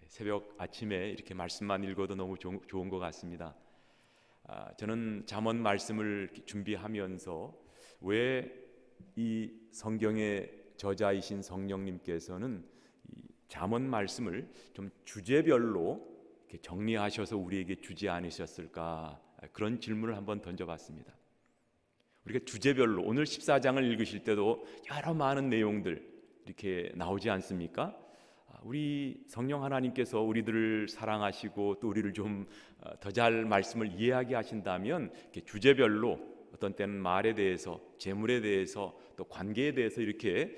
새벽 아침에 이렇게 말씀만 읽어도 너무 좋은 것 같습니다. 저는 잠언 말씀을 준비하면서 왜 이 성경의 저자이신 성령님께서는 이 잠언 말씀을 좀 주제별로 이렇게 정리하셔서 우리에게 주지 않으셨을까, 그런 질문을 한번 던져봤습니다. 우리가 주제별로 오늘 14장을 읽으실 때도 여러 많은 내용들 이렇게 나오지 않습니까? 우리 성령 하나님께서 우리들을 사랑하시고 또 우리를 좀 더 잘 말씀을 이해하게 하신다면 이렇게 주제별로 어떤 때는 말에 대해서, 재물에 대해서, 또 관계에 대해서 이렇게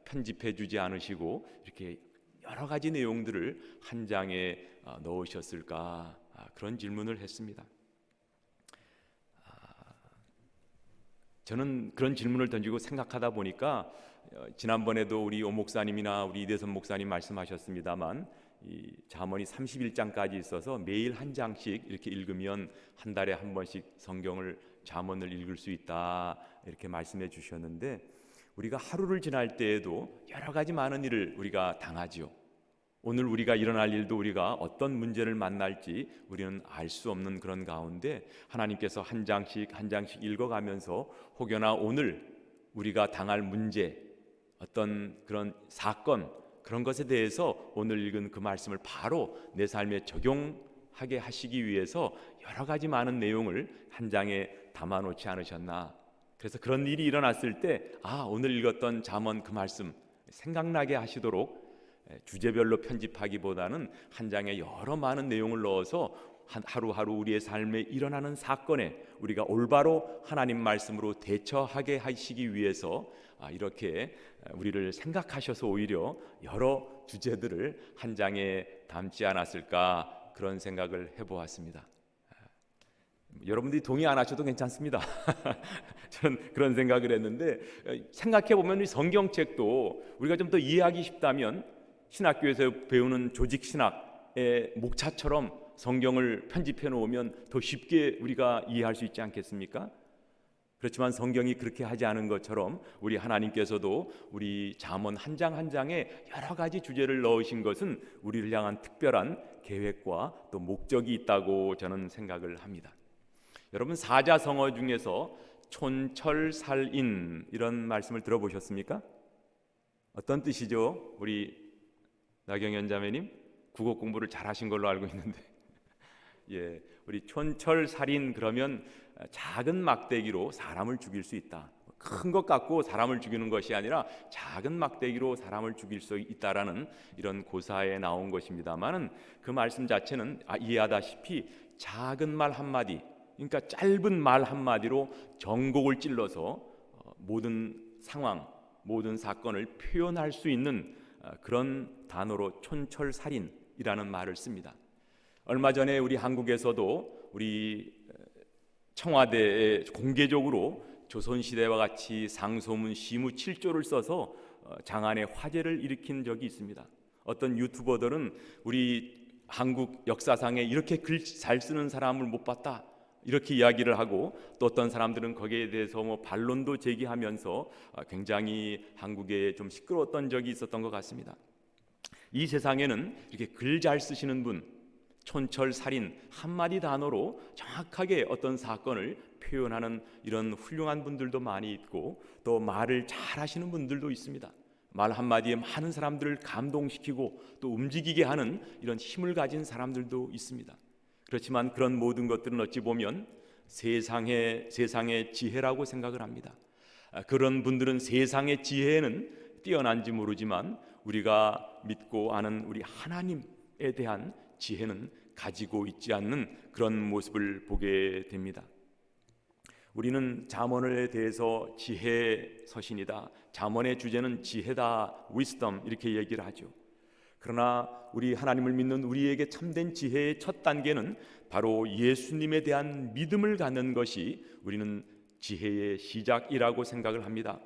편집해 주지 않으시고 이렇게 여러 가지 내용들을 한 장에 넣으셨을까, 그런 질문을 했습니다. 저는 그런 질문을 던지고 생각하다 보니까 지난번에도 우리 오 목사님이나 우리 이대선 목사님 말씀하셨습니다만 이 잠언이 31장까지 있어서 매일 한 장씩 이렇게 읽으면 한 달에 한 번씩 성경을 잠언을 읽을 수 있다, 이렇게 말씀해 주셨는데, 우리가 하루를 지날 때에도 여러 가지 많은 일을 우리가 당하지요. 오늘 우리가 일어날 일도 우리가 어떤 문제를 만날지 우리는 알 수 없는 그런 가운데 하나님께서 한 장씩 한 장씩 읽어가면서 혹여나 오늘 우리가 당할 문제, 어떤 그런 사건, 그런 것에 대해서 오늘 읽은 그 말씀을 바로 내 삶에 적용하게 하시기 위해서 여러 가지 많은 내용을 한 장에 담아놓지 않으셨나. 그래서 그런 일이 일어났을 때 오늘 읽었던 잠언 그 말씀 생각나게 하시도록 주제별로 편집하기보다는 한 장에 여러 많은 내용을 넣어서 하루하루 우리의 삶에 일어나는 사건에 우리가 올바로 하나님 말씀으로 대처하게 하시기 위해서 이렇게 우리를 생각하셔서 오히려 여러 주제들을 한 장에 담지 않았을까, 그런 생각을 해보았습니다. 여러분들이 동의 안 하셔도 괜찮습니다. 저는 그런 생각을 했는데, 생각해보면 이 성경책도 우리가 좀 더 이해하기 쉽다면 신학교에서 배우는 조직신학의 목차처럼 성경을 편집해 놓으면 더 쉽게 우리가 이해할 수 있지 않겠습니까? 그렇지만 성경이 그렇게 하지 않은 것처럼 우리 하나님께서도 우리 잠언 한 장 한 장에 여러 가지 주제를 넣으신 것은 우리를 향한 특별한 계획과 또 목적이 있다고 저는 생각을 합니다. 여러분, 사자성어 중에서 촌철살인, 이런 말씀을 들어보셨습니까? 어떤 뜻이죠? 우리 나경현 자매님 국어 공부를 잘하신 걸로 알고 있는데 우리 촌철살인 그러면 작은 막대기로 사람을 죽일 수 있다. 큰 것 갖고 사람을 죽이는 것이 아니라 작은 막대기로 사람을 죽일 수 있다라는 이런 고사에 나온 것입니다만은 그 말씀 자체는 이해하다시피 작은 말 한마디, 그러니까 짧은 말 한마디로 전곡을 찔러서 모든 상황, 모든 사건을 표현할 수 있는 그런 단어로 촌철살인이라는 말을 씁니다. 얼마 전에 우리 한국에서도 우리 청와대에 공개적으로 조선시대와 같이 상소문 시무 7조를 써서 장안의 화제를 일으킨 적이 있습니다. 어떤 유튜버들은 우리 한국 역사상에 이렇게 글 잘 쓰는 사람을 못 봤다, 이렇게 이야기를 하고, 또 어떤 사람들은 거기에 대해서 반론도 제기하면서 굉장히 한국에 좀 시끄러웠던 적이 있었던 것 같습니다. 이 세상에는 이렇게 글 잘 쓰시는 분, 촌철살인 한마디 단어로 정확하게 어떤 사건을 표현하는 이런 훌륭한 분들도 많이 있고, 또 말을 잘 하시는 분들도 있습니다. 말 한마디에 많은 사람들을 감동시키고 또 움직이게 하는 이런 힘을 가진 사람들도 있습니다. 그렇지만 그런 모든 것들은 어찌 보면 세상의 지혜라고 생각을 합니다. 그런 분들은 세상의 지혜에는 뛰어난지 모르지만 우리가 믿고 아는 우리 하나님에 대한 지혜는 가지고 있지 않는 그런 모습을 보게 됩니다. 우리는 잠언에 대해서 지혜 서신이다, 잠언의 주제는 지혜다, wisdom, 이렇게 얘기를 하죠. 그러나 우리 하나님을 믿는 우리에게 참된 지혜의 첫 단계는 바로 예수님에 대한 믿음을 갖는 것이 우리는 지혜의 시작이라고 생각을 합니다.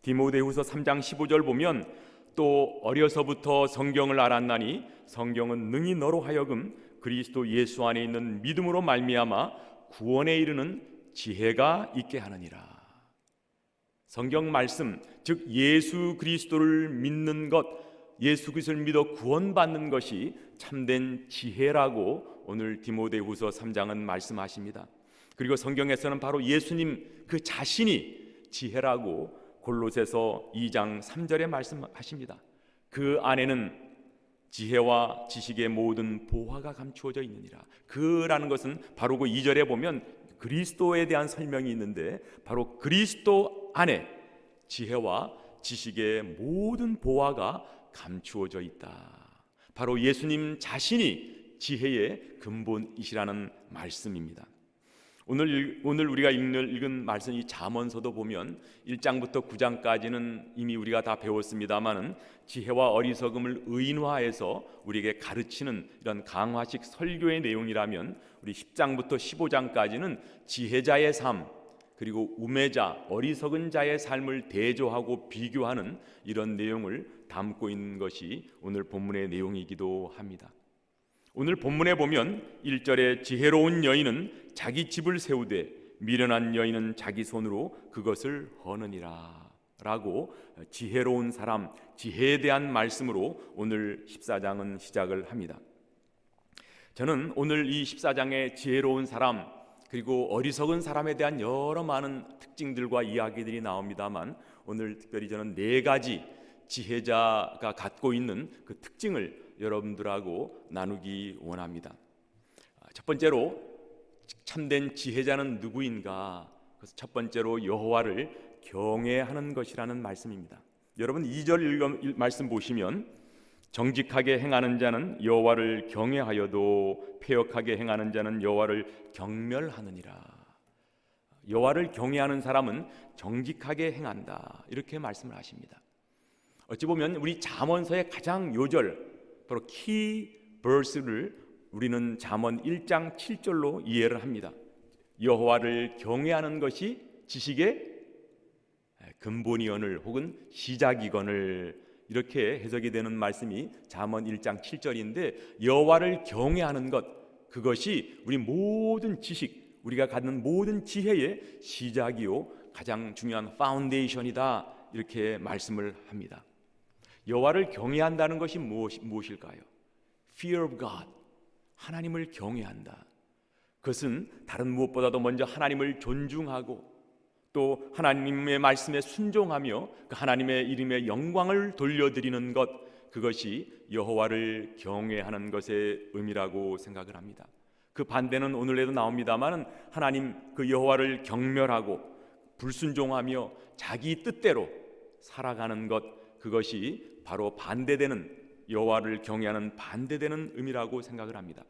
디모데후서 3장 15절 보면, 또 어려서부터 성경을 알았나니 성경은 능히 너로 하여금 그리스도 예수 안에 있는 믿음으로 말미암아 구원에 이르는 지혜가 있게 하느니라. 성경 말씀, 즉 예수 그리스도를 믿는 것, 예수 그리스도를 믿어 구원받는 것이 참된 지혜라고 오늘 디모데후서 3장은 말씀하십니다. 그리고 성경에서는 바로 예수님 그 자신이 지혜라고 골로새서 2장 3절에 말씀하십니다. 그 안에는 지혜와 지식의 모든 보화가 감추어져 있느니라. 그라는 것은 바로 그 2절에 보면 그리스도에 대한 설명이 있는데, 바로 그리스도 안에 지혜와 지식의 모든 보화가 감추어져 있다. 바로 예수님 자신이 지혜의 근본이시라는 말씀입니다. 오늘 우리가 읽은 말씀, 이 잠언서도 보면 1장부터 9장까지는 이미 우리가 다 배웠습니다마는 지혜와 어리석음을 의인화해서 우리에게 가르치는 이런 강화식 설교의 내용이라면, 우리 10장부터 15장까지는 지혜자의 삶, 그리고 우매자, 어리석은 자의 삶을 대조하고 비교하는 이런 내용을 담고 있는 것이 오늘 본문의 내용이기도 합니다. 오늘 본문에 보면 1절에 지혜로운 여인은 자기 집을 세우되 미련한 여인은 자기 손으로 그것을 허느니라 라고 지혜로운 사람, 지혜에 대한 말씀으로 오늘 14장은 시작을 합니다. 저는 오늘 이 14장의 지혜로운 사람 그리고 어리석은 사람에 대한 여러 많은 특징들과 이야기들이 나옵니다만, 오늘 특별히 저는 4가지 지혜자가 갖고 있는 그 특징을 여러분들하고 나누기 원합니다. 첫 번째로 참된 지혜자는 누구인가? 그래서 첫 번째로 여호와를 경외하는 것이라는 말씀입니다. 여러분 2절 말씀 보시면, 정직하게 행하는 자는 여호와를 경외하여도 패역하게 행하는 자는 여호와를 경멸하느니라. 여호와를 경외하는 사람은 정직하게 행한다, 이렇게 말씀을 하십니다. 어찌 보면 우리 잠언서의 가장 요절, 바로 키 버스를 우리는 잠언 1장 7절로 이해를 합니다. 여호와를 경외하는 것이 지식의 근본이거늘 혹은 시작이거늘, 이렇게 해석이 되는 말씀이 잠언 1장 7절인데, 여호와를 경외하는 것, 그것이 우리 모든 지식, 우리가 갖는 모든 지혜의 시작이요 가장 중요한 파운데이션이다, 이렇게 말씀을 합니다. 여호와를 경외한다는 것이 무엇일까요? Fear of God, 하나님을 경외한다. 그것은 다른 무엇보다도 먼저 하나님을 존중하고 또 하나님의 말씀에 순종하며 그 하나님의 이름의 영광을 돌려드리는 것, 그것이 여호와를 경외하는 것의 의미라고 생각을 합니다. 그 반대는 오늘에도 나옵니다만, 하나님 그 여호와를 경멸하고 불순종하며 자기 뜻대로 살아가는 것, 그것이 바로 반대되는, 여호와를 경외하는 반대되는 의미라고 생각을 합니다.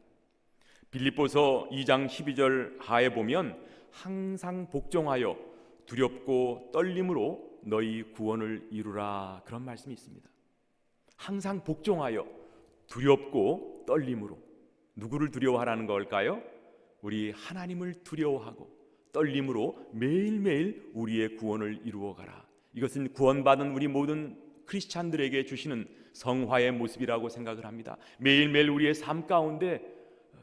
빌립보서 2장 12절 하에 보면, 항상 복종하여 두렵고 떨림으로 너희 구원을 이루라, 그런 말씀이 있습니다. 항상 복종하여 두렵고 떨림으로, 누구를 두려워하라는 걸까요? 우리 하나님을 두려워하고 떨림으로 매일매일 우리의 구원을 이루어가라. 이것은 구원받은 우리 모든 크리스찬들에게 주시는 성화의 모습이라고 생각을 합니다. 매일매일 우리의 삶 가운데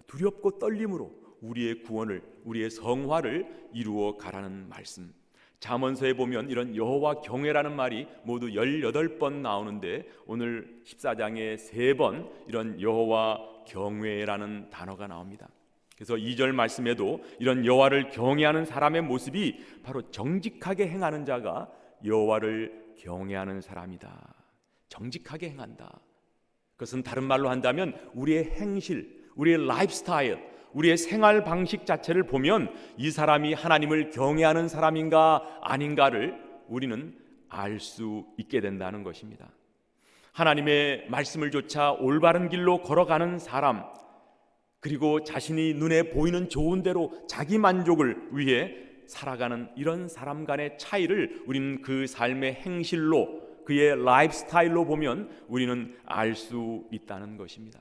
두렵고 떨림으로 우리의 구원을, 우리의 성화를 이루어 가라는 말씀. 잠언서에 보면 이런 여호와 경외라는 말이 모두 18번 나오는데, 오늘 14장에 3번 이런 여호와 경외라는 단어가 나옵니다. 그래서 2절 말씀에도 이런 여호와를 경외하는 사람의 모습이 바로 정직하게 행하는 자가 여호와를 경외하는 사람이다. 정직하게 행한다. 그것은 다른 말로 한다면 우리의 행실, 우리의 라이프 스타일, 우리의 생활 방식 자체를 보면 이 사람이 하나님을 경외하는 사람인가 아닌가를 우리는 알 수 있게 된다는 것입니다. 하나님의 말씀을 조차 올바른 길로 걸어가는 사람, 그리고 자신이 눈에 보이는 좋은 대로 자기 만족을 위해 살아가는 이런 사람 간의 차이를 우리는 그 삶의 행실로, 그의 라이프 스타일로 보면 우리는 알 수 있다는 것입니다.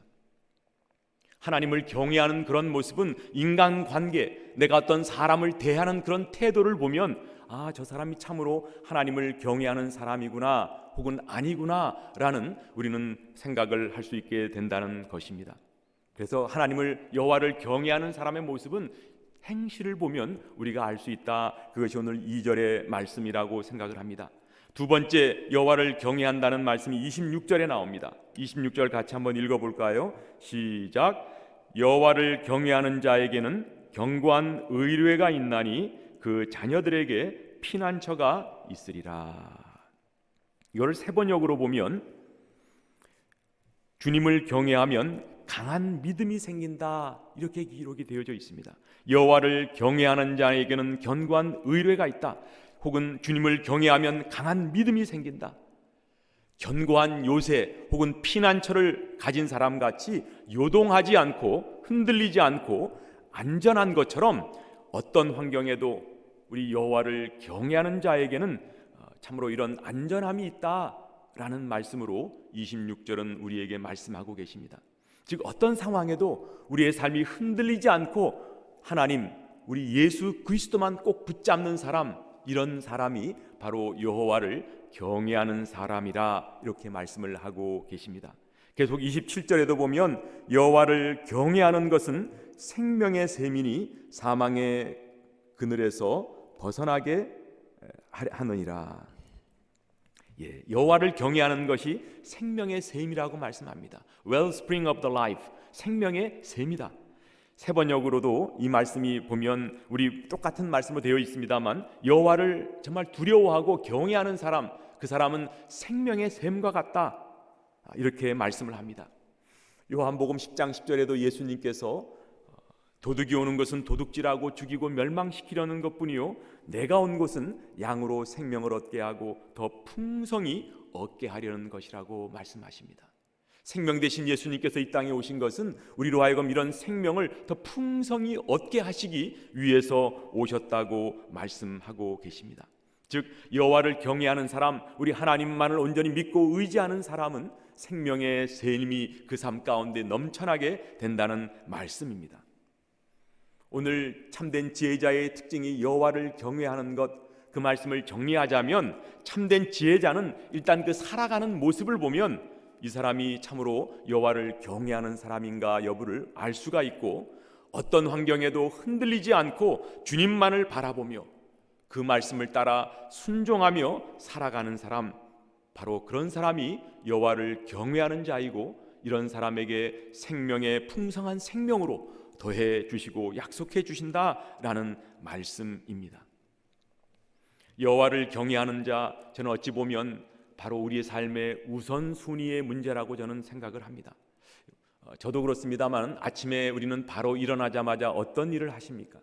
하나님을 경외하는 그런 모습은 인간관계, 내가 어떤 사람을 대하는 그런 태도를 보면, 아, 저 사람이 참으로 하나님을 경외하는 사람이구나 혹은 아니구나 라는 우리는 생각을 할 수 있게 된다는 것입니다. 그래서 하나님을, 여호와를 경외하는 사람의 모습은 행실을 보면 우리가 알 수 있다. 그것이 오늘 2절의 말씀이라고 생각을 합니다. 두 번째 여호와를 경외한다는 말씀이 26절에 나옵니다. 26절 같이 한번 읽어볼까요? 시작. 여호와를 경외하는 자에게는 견고한 의뢰가 있나니 그 자녀들에게 피난처가 있으리라. 이걸 세번역으로 보면 주님을 경외하면 강한 믿음이 생긴다, 이렇게 기록이 되어져 있습니다. 여호와를 경외하는 자에게는 견고한 의뢰가 있다, 혹은 주님을 경외하면 강한 믿음이 생긴다. 견고한 요새 혹은 피난처를 가진 사람같이 요동하지 않고 흔들리지 않고 안전한 것처럼 어떤 환경에도 우리 여호와를 경외하는 자에게는 참으로 이런 안전함이 있다라는 말씀으로 26절은 우리에게 말씀하고 계십니다. 즉 어떤 상황에도 우리의 삶이 흔들리지 않고 하나님, 우리 예수 그리스도만 꼭 붙잡는 사람, 이런 사람이 바로 여호와를 경외하는 사람이라, 이렇게 말씀을 하고 계십니다. 계속 27절에도 보면 여호와를 경외하는 것은 생명의 셈이니 사망의 그늘에서 벗어나게 하느니라. 여호와를 경외하는 것이 생명의 셈이라고 말씀합니다. Wellspring of the life, 생명의 셈이다. 세번역으로도 이 말씀이 보면 우리 똑같은 말씀으로 되어 있습니다만, 여호와를 정말 두려워하고 경외하는 사람, 그 사람은 생명의 셈과 같다, 이렇게 말씀을 합니다. 요한복음 10장 10절에도 예수님께서 도둑이 오는 것은 도둑질하고 죽이고 멸망시키려는 것뿐이요 내가 온 것은 양으로 생명을 얻게 하고 더 풍성히 얻게 하려는 것이라고 말씀하십니다. 생명 되신 예수님께서 이 땅에 오신 것은 우리로 하여금 이런 생명을 더 풍성히 얻게 하시기 위해서 오셨다고 말씀하고 계십니다. 즉 여호와를 경외하는 사람, 우리 하나님만을 온전히 믿고 의지하는 사람은 생명의 셈이 그 삶 가운데 넘쳐나게 된다는 말씀입니다. 오늘 참된 지혜자의 특징이 여호와를 경외하는 것, 그 말씀을 정리하자면 참된 지혜자는 일단 그 살아가는 모습을 보면 이 사람이 참으로 여호와를 경외하는 사람인가 여부를 알 수가 있고, 어떤 환경에도 흔들리지 않고 주님만을 바라보며 그 말씀을 따라 순종하며 살아가는 사람, 바로 그런 사람이 여호와를 경외하는 자이고, 이런 사람에게 생명의 풍성한 생명으로 더해 주시고 약속해 주신다라는 말씀입니다. 여호와를 경외하는 자, 저는 어찌 보면 바로 우리의 삶의 우선순위의 문제라고 저는 생각을 합니다. 저도 그렇습니다만 아침에 우리는 바로 일어나자마자 어떤 일을 하십니까?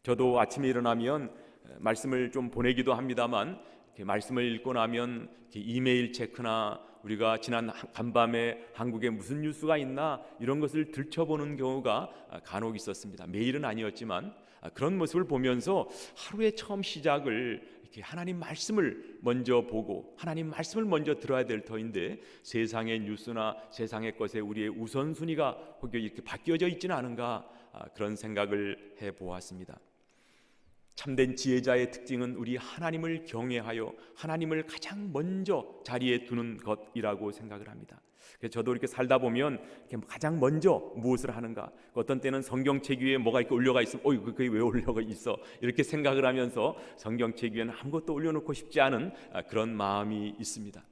저도 아침에 일어나면 말씀을 좀 보내기도 합니다만, 말씀을 읽고 나면 이메일 체크나 우리가 지난 간밤에 한국에 무슨 뉴스가 있나 이런 것을 들춰보는 경우가 간혹 있었습니다. 매일은 아니었지만 그런 모습을 보면서 하루의 처음 시작을 이렇게 하나님 말씀을 먼저 보고 하나님 말씀을 먼저 들어야 될 터인데, 세상의 뉴스나 세상의 것에 우리의 우선순위가 혹여 이렇게 바뀌어져 있지는 않은가, 그런 생각을 해보았습니다. 참된 지혜자의 특징은 우리 하나님을 경외하여 하나님을 가장 먼저 자리에 두는 것이라고 생각을 합니다. 그래서 저도 이렇게 살다 보면 이렇게 가장 먼저 무엇을 하는가, 어떤 때는 성경책 위에 뭐가 이렇게 올려가 있으면 그게 왜 올려가 있어, 이렇게 생각을 하면서 성경책 위에는 아무것도 올려놓고 싶지 않은 그런 마음이 있습니다.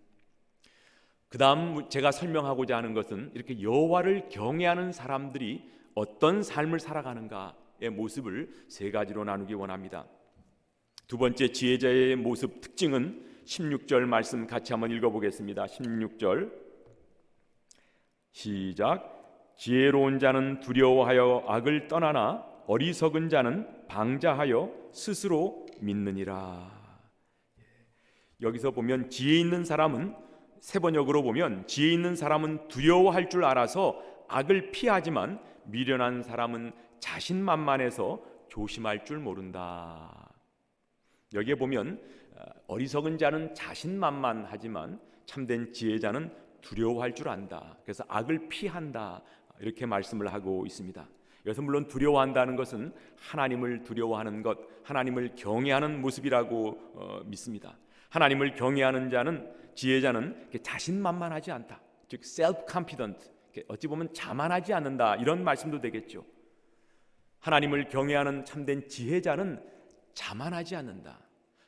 그 다음 제가 설명하고자 하는 것은 이렇게 여호와를 경외하는 사람들이 어떤 삶을 살아가는가 의 모습을 세 가지로 나누기 원합니다. 두 번째 지혜자의 모습 특징은 16절 말씀 같이 한번 읽어보겠습니다. 16절 시작. 지혜로운 자는 두려워하여 악을 떠나나 어리석은 자는 방자하여 스스로 믿느니라. 여기서 보면 지혜 있는 사람은, 세번역으로 보면 지혜 있는 사람은 두려워할 줄 알아서 악을 피하지만 미련한 사람은 자신만만해서 조심할 줄 모른다. 여기에 보면 어리석은 자는 자신만만하지만 참된 지혜자는 두려워할 줄 안다. 그래서 악을 피한다, 이렇게 말씀을 하고 있습니다. 여기서 물론 두려워한다는 것은 하나님을 두려워하는 것, 하나님을 경외하는 모습이라고 믿습니다. 하나님을 경외하는 자는, 지혜자는 자신만만하지 않다. 즉 self-confident, 어찌 보면 자만하지 않는다, 이런 말씀도 되겠죠. 하나님을 경외하는 참된 지혜자는 자만하지 않는다.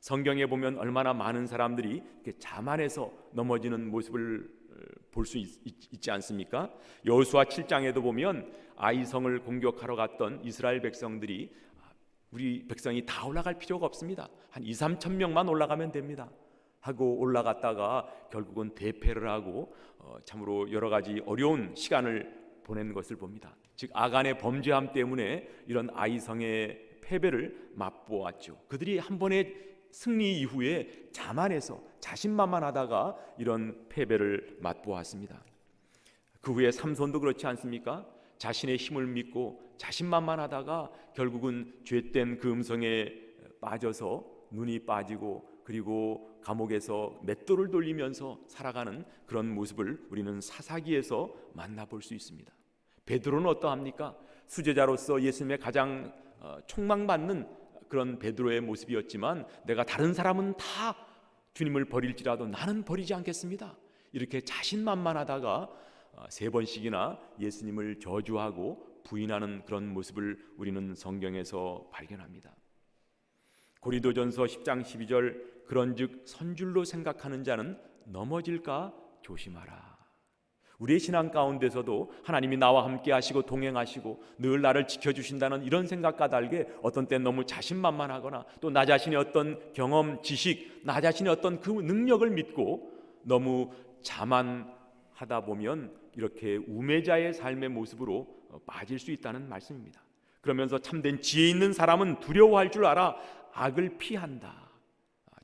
성경에 보면 얼마나 많은 사람들이 이렇게 자만해서 넘어지는 모습을 볼 수 있지 않습니까? 여호수아 7장에도 보면 아이성을 공격하러 갔던 이스라엘 백성들이 우리 백성이 다 올라갈 필요가 없습니다. 한 2-3천 명만 올라가면 됩니다 하고 올라갔다가 결국은 대패를 하고 참으로 여러 가지 어려운 시간을 보낸 것을 봅니다. 즉 아간의 범죄함 때문에 이런 아이성의 패배를 맛보았죠. 그들이 한 번의 승리 이후에 자만해서 자신만만하다가 이런 패배를 맛보았습니다. 그 후에 삼손도 그렇지 않습니까? 자신의 힘을 믿고 자신만만하다가 결국은 죄된 그 음성에 빠져서 눈이 빠지고 그리고 감옥에서 맷돌을 돌리면서 살아가는 그런 모습을 우리는 사사기에서 만나볼 수 있습니다. 베드로는 어떠합니까? 수제자로서 예수님의 가장 촉망받는 그런 베드로의 모습이었지만 내가 다른 사람은 다 주님을 버릴지라도 나는 버리지 않겠습니다. 이렇게 자신만만하다가 3번씩이나 예수님을 저주하고 부인하는 그런 모습을 우리는 성경에서 발견합니다. 고린도전서 10장 12절 그런즉 선줄로 생각하는 자는 넘어질까 조심하라. 우리의 신앙 가운데서도 하나님이 나와 함께 하시고 동행하시고 늘 나를 지켜주신다는 이런 생각과 달게 어떤 때 너무 자신만만하거나 또 나 자신의 어떤 경험, 지식, 나 자신의 어떤 그 능력을 믿고 너무 자만하다 보면 이렇게 우매자의 삶의 모습으로 빠질 수 있다는 말씀입니다. 그러면서 참된 지혜 있는 사람은 두려워할 줄 알아 악을 피한다.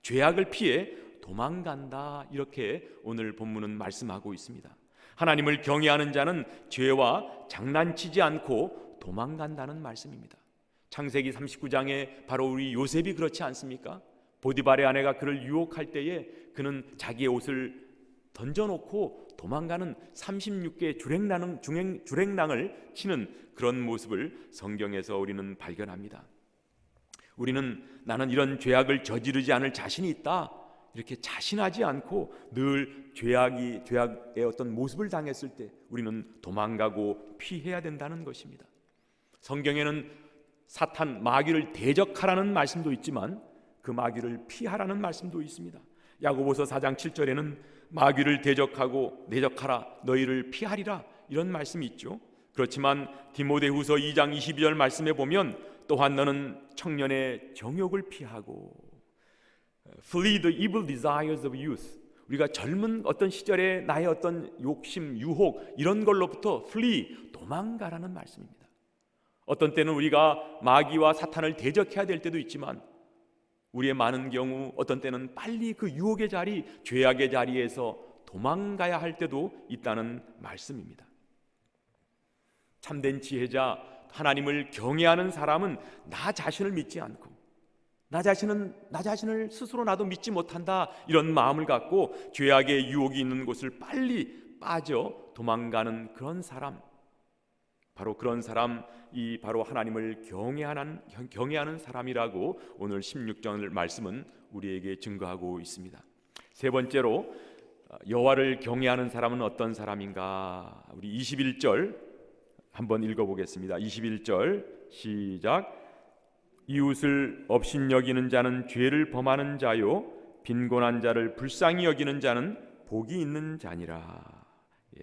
죄악을 피해 도망간다. 이렇게 오늘 본문은 말씀하고 있습니다. 하나님을 경외하는 자는 죄와 장난치지 않고 도망간다는 말씀입니다. 창세기 39장에 바로 우리 요셉이 그렇지 않습니까? 보디발의 아내가 그를 유혹할 때에 그는 자기의 옷을 던져놓고 도망가는 36개의 주랭랑을 치는 그런 모습을 성경에서 우리는 발견합니다. 우리는 나는 이런 죄악을 저지르지 않을 자신이 있다 이렇게 자신하지 않고 늘 죄악의 어떤 모습을 당했을 때 우리는 도망가고 피해야 된다는 것입니다. 성경에는 사탄 마귀를 대적하라는 말씀도 있지만 그 마귀를 피하라는 말씀도 있습니다. 야고보서 4장 7절에는 마귀를 대적하라 너희를 피하리라 이런 말씀이 있죠. 그렇지만 디모데후서 2장 22절 말씀에 보면 또한 너는 청년의 정욕을 피하고 Flee the evil desires of youth. 우리가 젊은 어떤 시절에 나의 어떤 욕심, 유혹 이런 걸로부터 flee, 도망가라는 말씀입니다. 어떤 때는 우리가 마귀와 사탄을 대적해야 될 때도 있지만 우리의 많은 경우 어떤 때는 빨리 그 유혹의 자리, 죄악의 자리에서 도망가야 할 때도 있다는 말씀입니다. 참된 지혜자, 하나님을 경외하는 사람은 나 자신을 믿지 않고 나 자신을 스스로 나도 믿지 못한다 이런 마음을 갖고 죄악의 유혹이 있는 곳을 빨리 빠져 도망가는 그런 사람, 바로 그런 사람이 바로 하나님을 경외하는 사람이라고 오늘 16절 말씀은 우리에게 증거하고 있습니다. 세 번째로 여호와를 경외하는 사람은 어떤 사람인가? 우리 21절 한번 읽어보겠습니다. 21절 시작. 이웃을 업신여기는 자는 죄를 범하는 자요 빈곤한 자를 불쌍히 여기는 자는 복이 있는 자니라.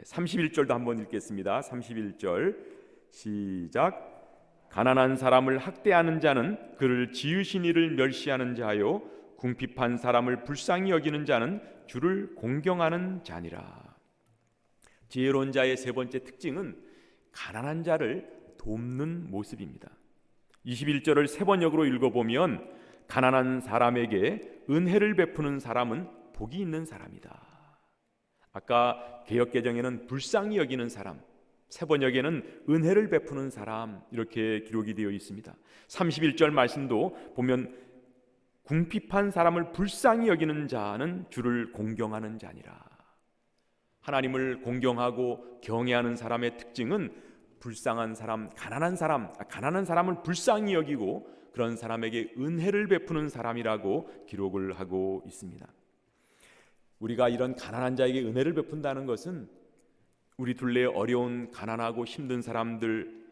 31절도 한번 읽겠습니다. 31절 시작. 가난한 사람을 학대하는 자는 그를 지으신 이를 멸시하는 자요 궁핍한 사람을 불쌍히 여기는 자는 주를 공경하는 자니라. 지혜로운 자의 세 번째 특징은 가난한 자를 돕는 모습입니다. 21절을 세 번역으로 읽어보면 가난한 사람에게 은혜를 베푸는 사람은 복이 있는 사람이다. 아까 개역개정에는 불쌍히 여기는 사람, 세 번역에는 은혜를 베푸는 사람 이렇게 기록이 되어 있습니다. 31절 말씀도 보면 궁핍한 사람을 불쌍히 여기는 자는 주를 공경하는 자니라. 하나님을 공경하고 경외하는 사람의 특징은 불쌍한 사람, 가난한 사람을 불쌍히 여기고 그런 사람에게 은혜를 베푸는 사람이라고 기록을 하고 있습니다. 우리가 이런 가난한 자에게 은혜를 베푼다는 것은 우리 둘레에 어려운 가난하고 힘든 사람들,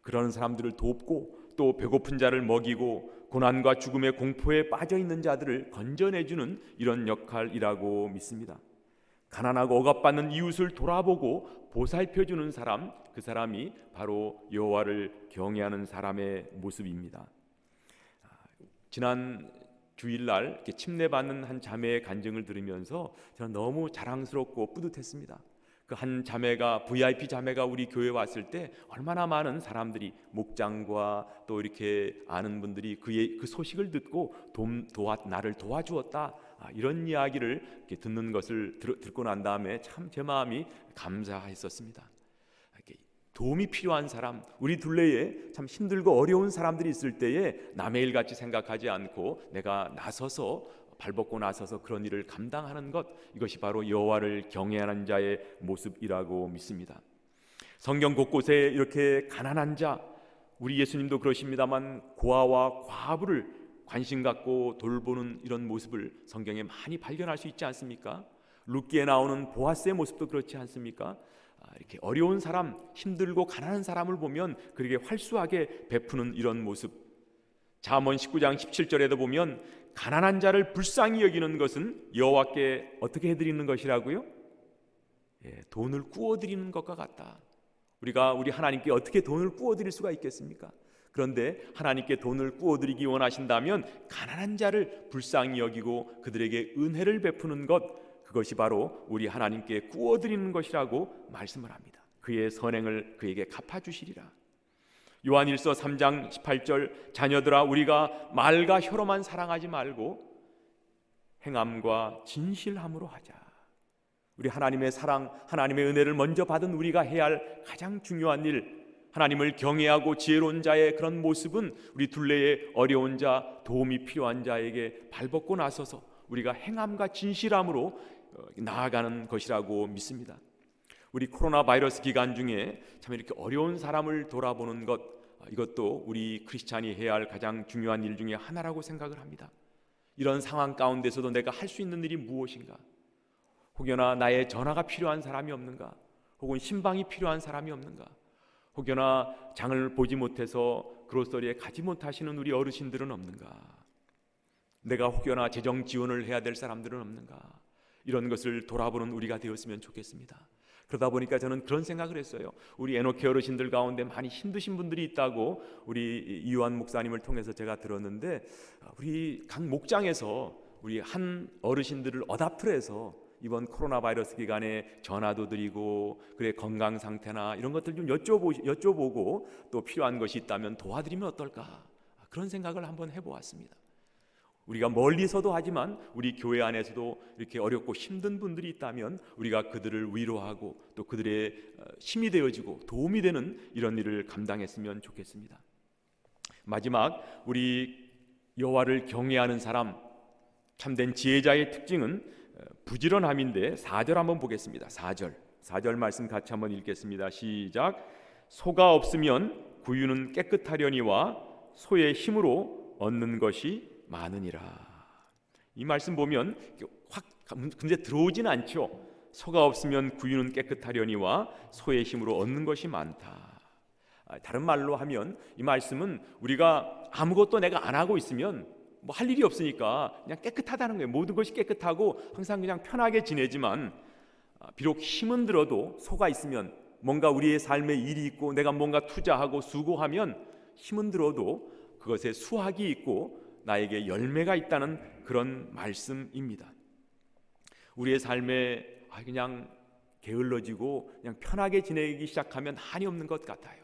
그런 사람들을 돕고 또 배고픈 자를 먹이고 고난과 죽음의 공포에 빠져 있는 자들을 건져내주는 이런 역할이라고 믿습니다. 가난하고 억압받는 이웃을 돌아보고 보살펴주는 사람, 그 사람이 바로 여호와를 경외하는 사람의 모습입니다. 지난 주일날 이렇게 침례받는 한 자매의 간증을 들으면서 저는 너무 자랑스럽고 뿌듯했습니다. 그 한 자매가, VIP 자매가 우리 교회에 왔을 때 얼마나 많은 사람들이, 목장과 또 이렇게 아는 분들이 그 소식을 듣고 나를 도와주었다, 이런 이야기를 이렇게 듣는 것을 듣고 난 다음에 참 제 마음이 감사했었습니다. 도움이 필요한 사람, 우리 둘레에 참 힘들고 어려운 사람들이 있을 때에 남의 일 같이 생각하지 않고 내가 발벗고 나서서 그런 일을 감당하는 것, 이것이 바로 여호와를 경외하는 자의 모습이라고 믿습니다. 성경 곳곳에 이렇게 가난한 자, 우리 예수님도 그러십니다만 고아와 과부를 관심 갖고 돌보는 이런 모습을 성경에 많이 발견할 수 있지 않습니까? 룻기에 나오는 보아스의 모습도 그렇지 않습니까? 이렇게 어려운 사람, 힘들고 가난한 사람을 보면 그에게 활수하게 베푸는 이런 모습. 잠언 19장 17절에도 보면 가난한 자를 불쌍히 여기는 것은 여호와께 어떻게 해드리는 것이라고요? 돈을 꾸어드리는 것과 같다. 우리가 우리 하나님께 어떻게 돈을 꾸어드릴 수가 있겠습니까? 그런데 하나님께 돈을 꾸어드리기 원하신다면 가난한 자를 불쌍히 여기고 그들에게 은혜를 베푸는 것, 그것이 바로 우리 하나님께 꾸어드리는 것이라고 말씀을 합니다. 그의 선행을 그에게 갚아주시리라. 요한일서 3장 18절, 자녀들아 우리가 말과 혀로만 사랑하지 말고 행함과 진실함으로 하자. 우리 하나님의 사랑, 하나님의 은혜를 먼저 받은 우리가 해야 할 가장 중요한 일, 하나님을 경외하고 지혜로운 자의 그런 모습은 우리 둘레에 어려운 자, 도움이 필요한 자에게 발벗고 나서서 우리가 행함과 진실함으로 나아가는 것이라고 믿습니다. 우리 코로나 바이러스 기간 중에 참 이렇게 어려운 사람을 돌아보는 것, 이것도 우리 크리스찬이 해야 할 가장 중요한 일 중에 하나라고 생각을 합니다. 이런 상황 가운데서도 내가 할 수 있는 일이 무엇인가? 혹여나 나의 전화가 필요한 사람이 없는가? 혹은 신방이 필요한 사람이 없는가? 혹여나 장을 보지 못해서 그로서리에 가지 못하시는 우리 어르신들은 없는가? 내가 혹여나 재정 지원을 해야 될 사람들은 없는가? 이런 것을 돌아보는 우리가 되었으면 좋겠습니다. 그러다 보니까 저는 그런 생각을 했어요. 우리 에노케 어르신들 가운데 많이 힘드신 분들이 있다고 우리 이요한 목사님을 통해서 제가 들었는데, 우리 각 목장에서 우리 한 어르신들을 어답트를 해서 이번 코로나 바이러스 기간에 전화도 드리고 그래 건강 상태나 이런 것들 좀 여쭤보고 또 필요한 것이 있다면 도와드리면 어떨까, 그런 생각을 한번 해보았습니다. 우리가 멀리서도 하지만 우리 교회 안에서도 이렇게 어렵고 힘든 분들이 있다면 우리가 그들을 위로하고 또 그들의 힘이 되어지고 도움이 되는 이런 일을 감당했으면 좋겠습니다. 마지막, 우리 여호와를 경외하는 사람, 참된 지혜자의 특징은 부지런함인데 4절 한번 보겠습니다. 4절 말씀 같이 한번 읽겠습니다. 시작. 소가 없으면 구유는 깨끗하려니와 소의 힘으로 얻는 것이 많으니라. 이 말씀 보면 확 근데 들어오진 않죠. 소가 없으면 구유는 깨끗하려니와 소의 힘으로 얻는 것이 많다. 다른 말로 하면 이 말씀은 우리가 아무것도 내가 안 하고 있으면 뭐 할 일이 없으니까 그냥 깨끗하다는 거예요. 모든 것이 깨끗하고 항상 그냥 편하게 지내지만, 비록 힘은 들어도 소가 있으면, 뭔가 우리의 삶에 일이 있고 내가 뭔가 투자하고 수고하면 힘은 들어도 그것에 수확이 있고 나에게 열매가 있다는 그런 말씀입니다. 우리의 삶에 그냥 게을러지고 그냥 편하게 지내기 시작하면 한이 없는 것 같아요.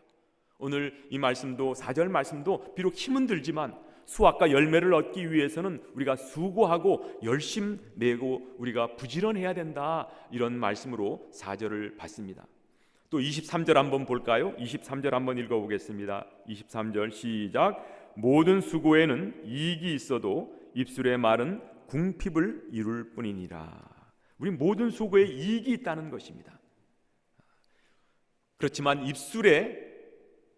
오늘 이 말씀도 4절 말씀도 비록 힘은 들지만 수확과 열매를 얻기 위해서는 우리가 수고하고 열심 내고 우리가 부지런해야 된다, 이런 말씀으로 4절을 받습니다. 또 23절 한번 볼까요? 23절 한번 읽어보겠습니다. 23절 시작. 모든 수고에는 이익이 있어도 입술의 말은 궁핍을 이룰 뿐이니라. 우리 모든 수고에 이익이 있다는 것입니다. 그렇지만 입술의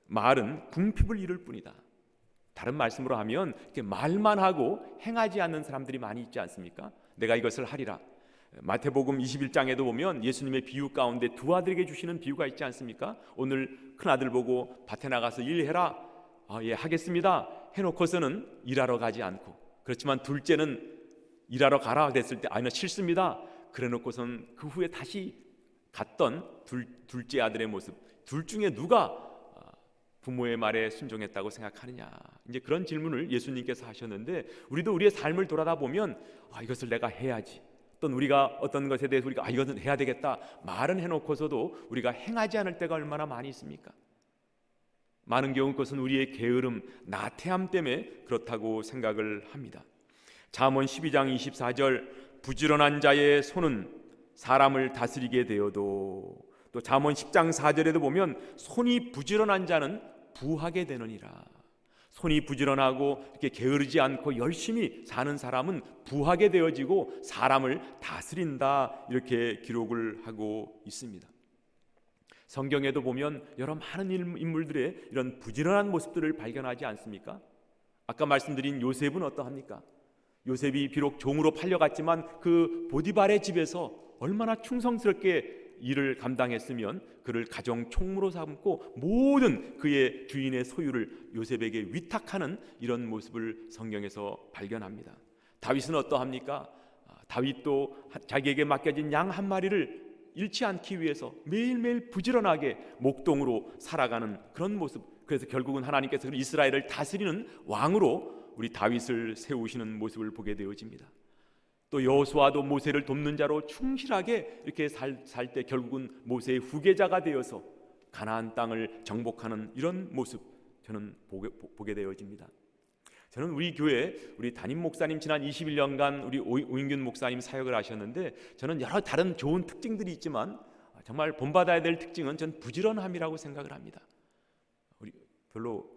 말은 궁핍을 이룰 뿐이다. 다른 말씀으로 하면 이렇게 말만 하고 행하지 않는 사람들이 많이 있지 않습니까? 내가 이것을 하리라. 마태복음 21장에도 보면 예수님의 비유 가운데 두 아들에게 주시는 비유가 있지 않습니까? 오늘 큰 아들 보고 밭에 나가서 일해라. 예, 하겠습니다 해놓고서는 일하러 가지 않고, 그렇지만 둘째는 일하러 가라 됐을 때 나 싫습니다 그래 놓고선 그 후에 다시 갔던 둘째 아들의 모습, 둘 중에 누가 부모의 말에 순종했다고 생각하느냐, 이제 그런 질문을 예수님께서 하셨는데, 우리도 우리의 삶을 돌아다 보면 이것을 내가 해야지, 또는 우리가 어떤 것에 대해서 우리가 이것은 해야 되겠다 말은 해놓고서도 우리가 행하지 않을 때가 얼마나 많이 있습니까? 많은 경우 그것은 우리의 게으름, 나태함 때문에 그렇다고 생각을 합니다. 잠언 12장 24절 부지런한 자의 손은 사람을 다스리게 되어도, 또 잠언 10장 4절에도 보면 손이 부지런한 자는 부하게 되느니라. 손이 부지런하고 이렇게 게으르지 않고 열심히 사는 사람은 부하게 되어지고 사람을 다스린다, 이렇게 기록을 하고 있습니다. 성경에도 보면 여러 많은 인물들의 이런 부지런한 모습들을 발견하지 않습니까? 아까 말씀드린 요셉은 어떠합니까? 요셉이 비록 종으로 팔려갔지만 그 보디발의 집에서 얼마나 충성스럽게 일을 감당했으면 그를 가정 총무로 삼고 모든 그의 주인의 소유를 요셉에게 위탁하는 이런 모습을 성경에서 발견합니다. 다윗은 어떠합니까? 다윗도 자기에게 맡겨진 양 한 마리를 잃지 않기 위해서 매일매일 부지런하게 목동으로 살아가는 그런 모습, 그래서 결국은 하나님께서 이스라엘을 다스리는 왕으로 우리 다윗을 세우시는 모습을 보게 되어집니다. 또 여호수아도 모세를 돕는 자로 충실하게 이렇게 살 때 결국은 모세의 후계자가 되어서 가나안 땅을 정복하는 이런 모습 저는 보게 되어집니다. 저는 우리 교회 우리 담임 목사님 지난 21년간 우리 오인균 목사님 사역을 하셨는데, 저는 여러 다른 좋은 특징들이 있지만 정말 본받아야 될 특징은 전 부지런함이라고 생각을 합니다. 우리 별로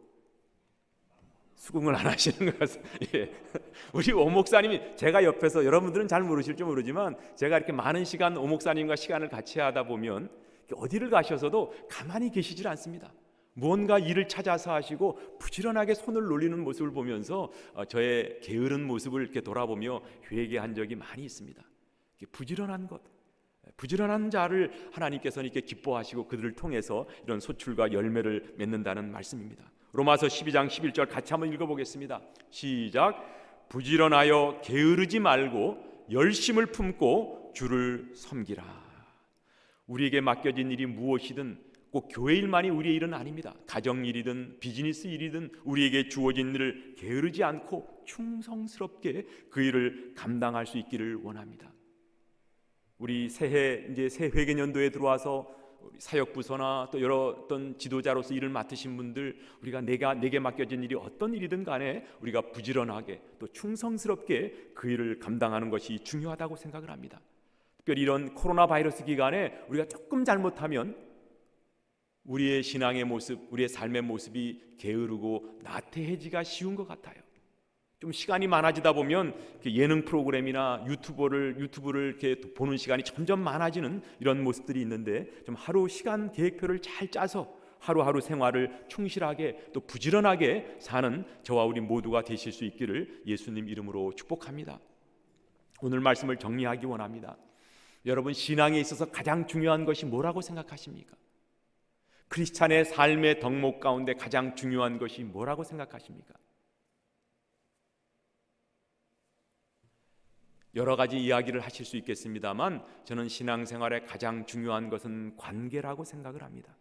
수긍을 안 하시는 것 같습니다. 예. 우리 오 목사님이, 제가 옆에서, 여러분들은 잘 모르실지 모르지만 제가 이렇게 많은 시간 오 목사님과 시간을 같이 하다 보면 어디를 가셔서도 가만히 계시질 않습니다. 무언가 일을 찾아서 하시고 부지런하게 손을 놀리는 모습을 보면서 저의 게으른 모습을 이렇게 돌아보며 회개한 적이 많이 있습니다. 부지런한 것, 부지런한 자를 하나님께서는 이렇게 기뻐하시고 그들을 통해서 이런 소출과 열매를 맺는다는 말씀입니다. 로마서 12장 11절 같이 한번 읽어보겠습니다. 시작. 부지런하여 게으르지 말고 열심을 품고 주를 섬기라. 우리에게 맡겨진 일이 무엇이든 꼭 교회 일만이 우리의 일은 아닙니다. 가정 일이든 비즈니스 일이든 우리에게 주어진 일을 게으르지 않고 충성스럽게 그 일을 감당할 수 있기를 원합니다. 우리 새해 이제 새 회계년도에 들어와서 사역부서나 또 여러 어떤 지도자로서 일을 맡으신 분들, 우리가 내게 맡겨진 일이 어떤 일이든 간에 우리가 부지런하게 또 충성스럽게 그 일을 감당하는 것이 중요하다고 생각을 합니다. 특별히 이런 코로나 바이러스 기간에 우리가 조금 잘못하면 우리의 신앙의 모습, 우리의 삶의 모습이 게으르고 나태해지기가 쉬운 것 같아요. 좀 시간이 많아지다 보면 예능 프로그램이나 유튜브를 이렇게 보는 시간이 점점 많아지는 이런 모습들이 있는데, 좀 하루 시간 계획표를 잘 짜서 하루하루 생활을 충실하게 또 부지런하게 사는 저와 우리 모두가 되실 수 있기를 예수님 이름으로 축복합니다. 오늘 말씀을 정리하기 원합니다. 여러분, 신앙에 있어서 가장 중요한 것이 뭐라고 생각하십니까? 크리스찬의 삶의 덕목 가운데 가장 중요한 것이 뭐라고 생각하십니까? 여러 가지 이야기를 하실 수 있겠습니다만 저는 신앙생활에 가장 중요한 것은 관계라고 생각을 합니다.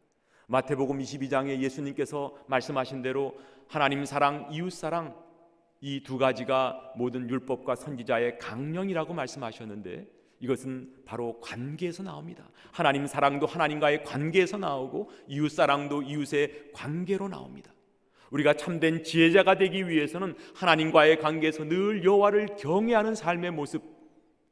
마태복음 22장에 예수님께서 말씀하신 대로 하나님 사랑, 이웃 사랑, 이 두 가지가 모든 율법과 선지자의 강령이라고 말씀하셨는데, 이것은 바로 관계에서 나옵니다. 하나님 사랑도 하나님과의 관계에서 나오고 이웃 사랑도 이웃의 관계로 나옵니다. 우리가 참된 지혜자가 되기 위해서는 하나님과의 관계에서 늘 여호와를 경외하는 삶의 모습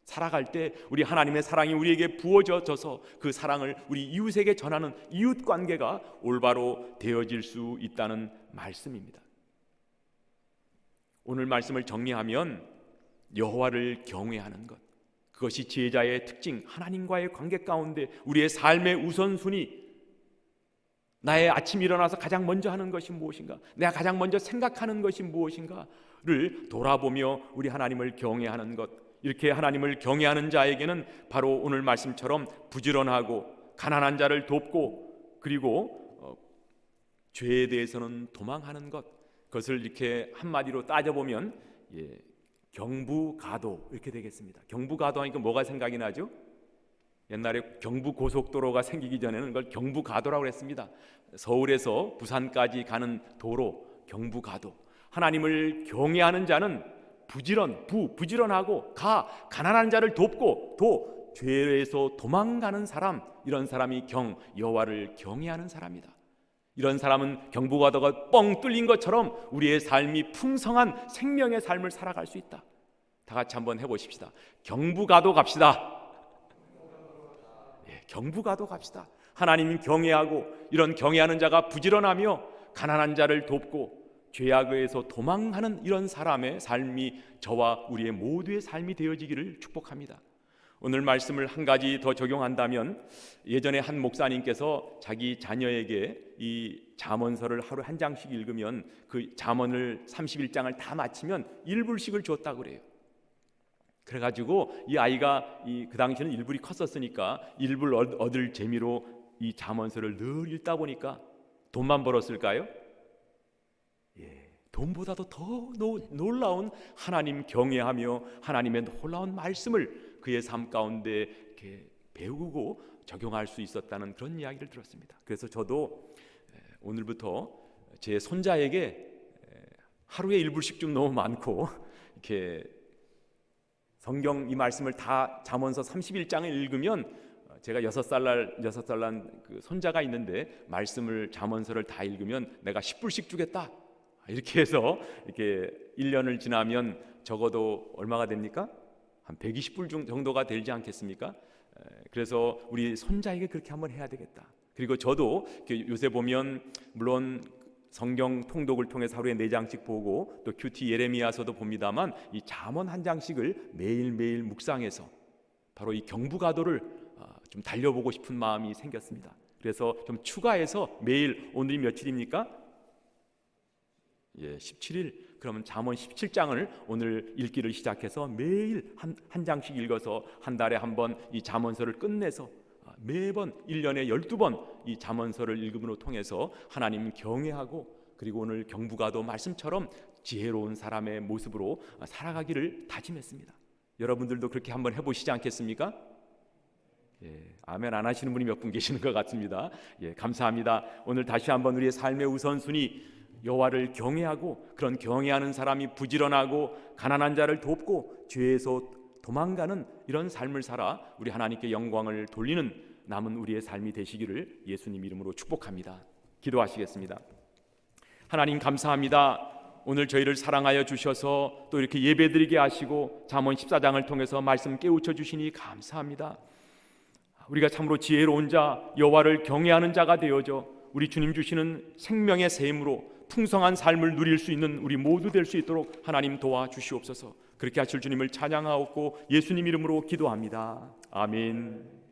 살아갈 때 우리 하나님의 사랑이 우리에게 부어져서 그 사랑을 우리 이웃에게 전하는 이웃 관계가 올바로 되어질 수 있다는 말씀입니다. 오늘 말씀을 정리하면 여호와를 경외하는 것, 그것이 지혜자의 특징, 하나님과의 관계 가운데 우리의 삶의 우선순위, 나의 아침 일어나서 가장 먼저 하는 것이 무엇인가, 내가 가장 먼저 생각하는 것이 무엇인가를 돌아보며 우리 하나님을 경외하는 것, 이렇게 하나님을 경외하는 자에게는 바로 오늘 말씀처럼 부지런하고 가난한 자를 돕고 그리고 죄에 대해서는 도망하는 것, 그것을 이렇게 한마디로 따져보면 경부가도 이렇게 되겠습니다. 경부가도 하니까 뭐가 생각이 나죠? 옛날에 경부고속도로가 생기기 전에는 그걸 경부가도라고 했습니다. 서울에서 부산까지 가는 도로, 경부가도. 하나님을 경외하는 자는 부지런하고 가난한 자를 돕고 죄에서 도망가는 사람, 이런 사람이 여호와를 경외하는 사람이다. 이런 사람은 경부가도가 뻥 뚫린 것처럼 우리의 삶이 풍성한 생명의 삶을 살아갈 수 있다. 다 같이 한번 해보십시다. 경부가도 갑시다. 경부가도 갑시다. 하나님 경외하고, 이런 경외하는 자가 부지런하며 가난한 자를 돕고 죄악에서 도망하는 이런 사람의 삶이 저와 우리의 모두의 삶이 되어지기를 축복합니다. 오늘 말씀을 한 가지 더 적용한다면, 예전에 한 목사님께서 자기 자녀에게 이 잠언서를 하루 한 장씩 읽으면 그 잠언을 31장을 다 마치면 1불씩을 줬다고 그래요. 그래가지고 이 아이가 그 당시에는 1불이 컸었으니까 1불 얻을 재미로 이 잠언서를 늘 읽다 보니까 돈만 벌었을까요? 돈보다도 더 놀라운 하나님 경외하며 하나님의 놀라운 말씀을 그의 삶 가운데 이렇게 배우고 적용할 수 있었다는 그런 이야기를 들었습니다. 그래서 저도 오늘부터 제 손자에게 하루에 1불씩 좀 너무 많고, 이렇게 성경 이 말씀을 다 잠언서 31장을 읽으면, 제가 6살 난 그 손자가 있는데 말씀을 잠언서를 다 읽으면 내가 10불씩 주겠다, 이렇게 해서 이렇게 1년을 지나면 적어도 얼마가 됩니까? 한 120불 정도가 되지 않겠습니까? 그래서 우리 손자에게 그렇게 한번 해야 되겠다. 그리고 저도 요새 보면 물론 성경 통독을 통해서 하루에 4장씩 보고 또 큐티 예레미야서도 봅니다만, 이 잠언 한 장씩을 매일매일 묵상해서 바로 이 경부가도를 좀 달려보고 싶은 마음이 생겼습니다. 그래서 좀 추가해서 매일, 오늘이 며칠입니까? 17일. 그러면 잠언 17장을 오늘 읽기를 시작해서 매일 한 장씩 읽어서 한 달에 한 번 이 잠언서를 끝내서 매번 1년에 12번 이 잠언서를 읽음으로 통해서 하나님 경외하고, 그리고 오늘 경부가도 말씀처럼 지혜로운 사람의 모습으로 살아가기를 다짐했습니다. 여러분들도 그렇게 한번 해보시지 않겠습니까? 아멘 안 하시는 분이 몇 분 계시는 것 같습니다. 감사합니다. 오늘 다시 한번 우리의 삶의 우선순위, 여호와를 경외하고, 그런 경외하는 사람이 부지런하고 가난한 자를 돕고 죄에서 도망가는 이런 삶을 살아 우리 하나님께 영광을 돌리는 남은 우리의 삶이 되시기를 예수님 이름으로 축복합니다. 기도하시겠습니다. 하나님 감사합니다. 오늘 저희를 사랑하여 주셔서 또 이렇게 예배드리게 하시고 잠언 14장을 통해서 말씀 깨우쳐 주시니 감사합니다. 우리가 참으로 지혜로운 자, 여호와를 경외하는 자가 되어져 우리 주님 주시는 생명의 샘으로 풍성한 삶을 누릴 수 있는 우리 모두 될 수 있도록 하나님 도와주시옵소서. 그렇게 하실 주님을 찬양하옵고 예수님 이름으로 기도합니다. 아멘.